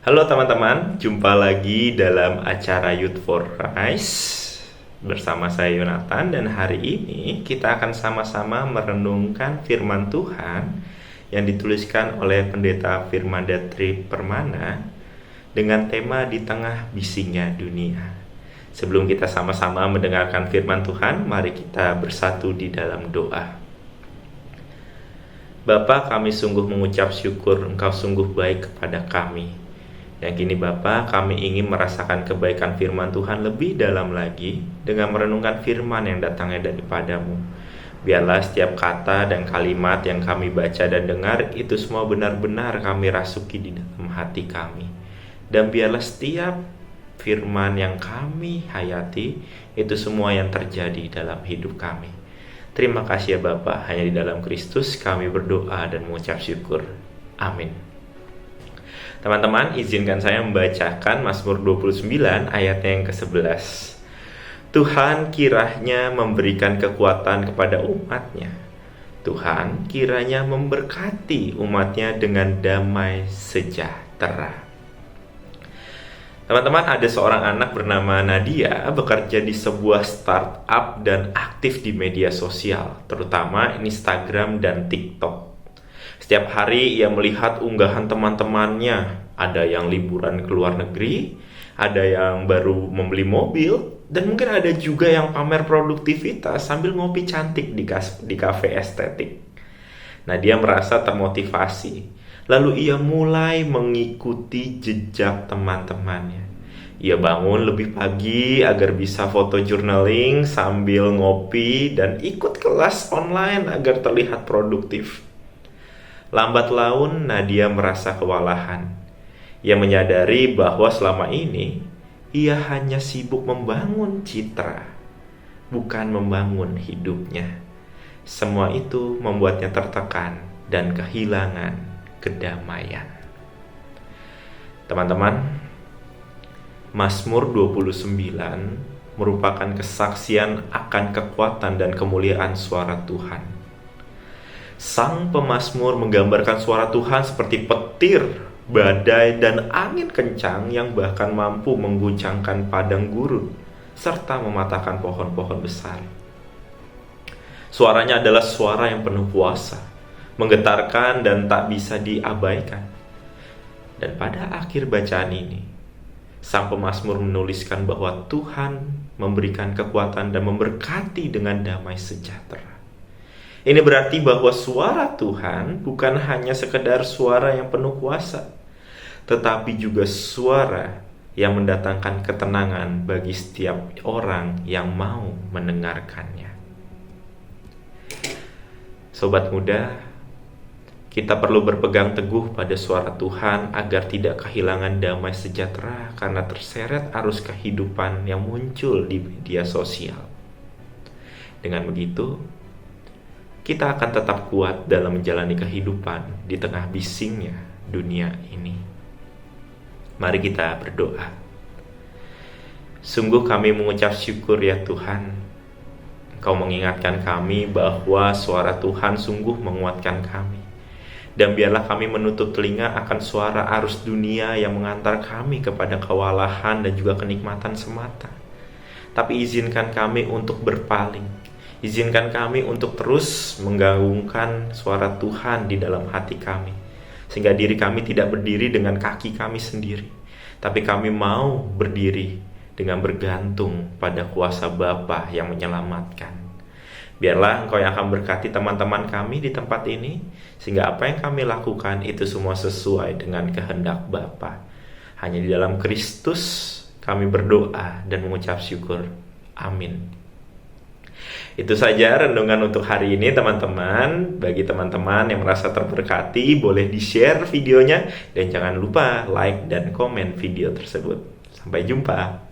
Halo teman-teman, jumpa lagi dalam acara Youth for Christ bersama saya Yonatan, dan hari ini kita akan sama-sama merenungkan firman Tuhan yang dituliskan oleh Pendeta Firmandatri Permana dengan tema di tengah bisingnya dunia. Sebelum kita sama-sama mendengarkan firman Tuhan, mari kita bersatu di dalam doa. Bapa, kami sungguh mengucap syukur Engkau sungguh baik kepada kami. Yang kini Bapa, kami ingin merasakan kebaikan firman Tuhan lebih dalam lagi dengan merenungkan firman yang datangnya daripadamu. Biarlah setiap kata dan kalimat yang kami baca dan dengar itu semua benar-benar kami rasuki di dalam hati kami. Dan biarlah setiap firman yang kami hayati itu semua yang terjadi dalam hidup kami. Terima kasih ya Bapa, hanya di dalam Kristus kami berdoa dan mengucap syukur. Amin. Teman-teman, izinkan saya membacakan Mazmur 29 ayatnya yang ke-11. Tuhan kiranya memberikan kekuatan kepada umatnya. Tuhan kiranya memberkati umatnya dengan damai sejahtera. Teman-teman, ada seorang anak bernama Nadia bekerja di sebuah startup dan aktif di media sosial, terutama Instagram dan TikTok. Setiap hari ia melihat unggahan teman-temannya. Ada yang liburan ke luar negeri, ada yang baru membeli mobil, dan mungkin ada juga yang pamer produktivitas sambil ngopi cantik di kafe estetik. Nah, dia merasa termotivasi. Lalu ia mulai mengikuti jejak teman-temannya. Ia bangun lebih pagi agar bisa foto journaling sambil ngopi dan ikut kelas online agar terlihat produktif. Lambat laun Nadia merasa kewalahan. Ia menyadari bahwa selama ini ia hanya sibuk membangun citra, bukan membangun hidupnya. Semua itu membuatnya tertekan dan kehilangan kedamaian. Teman-teman, Mazmur 29 merupakan kesaksian akan kekuatan dan kemuliaan suara Tuhan. Sang pemazmur menggambarkan suara Tuhan seperti petir, badai, dan angin kencang yang bahkan mampu mengguncangkan padang gurun serta mematahkan pohon-pohon besar. Suaranya adalah suara yang penuh kuasa, menggetarkan dan tak bisa diabaikan. Dan pada akhir bacaan ini, sang pemazmur menuliskan bahwa Tuhan memberikan kekuatan dan memberkati dengan damai sejahtera. Ini berarti bahwa suara Tuhan bukan hanya sekedar suara yang penuh kuasa, tetapi juga suara yang mendatangkan ketenangan bagi setiap orang yang mau mendengarkannya. Sobat muda, kita perlu berpegang teguh pada suara Tuhan agar tidak kehilangan damai sejahtera karena terseret arus kehidupan yang muncul di media sosial. Dengan begitu, kita akan tetap kuat dalam menjalani kehidupan di tengah bisingnya dunia ini. Mari kita berdoa. Sungguh kami mengucap syukur ya Tuhan. Engkau mengingatkan kami bahwa suara Tuhan sungguh menguatkan kami. Dan biarlah kami menutup telinga akan suara arus dunia yang mengantar kami kepada kewalahan dan juga kenikmatan semata. Tapi izinkan kami untuk berpaling. Izinkan kami untuk terus menggaungkan suara Tuhan di dalam hati kami, sehingga diri kami tidak berdiri dengan kaki kami sendiri, tapi kami mau berdiri dengan bergantung pada kuasa Bapa yang menyelamatkan. Biarlah Engkau yang akan berkati teman-teman kami di tempat ini, sehingga apa yang kami lakukan itu semua sesuai dengan kehendak Bapa. Hanya di dalam Kristus kami berdoa dan mengucap syukur. Amin. Itu saja renungan untuk hari ini teman-teman. Bagi teman-teman yang merasa terberkati, boleh di-share videonya dan jangan lupa like dan komen video tersebut. Sampai jumpa.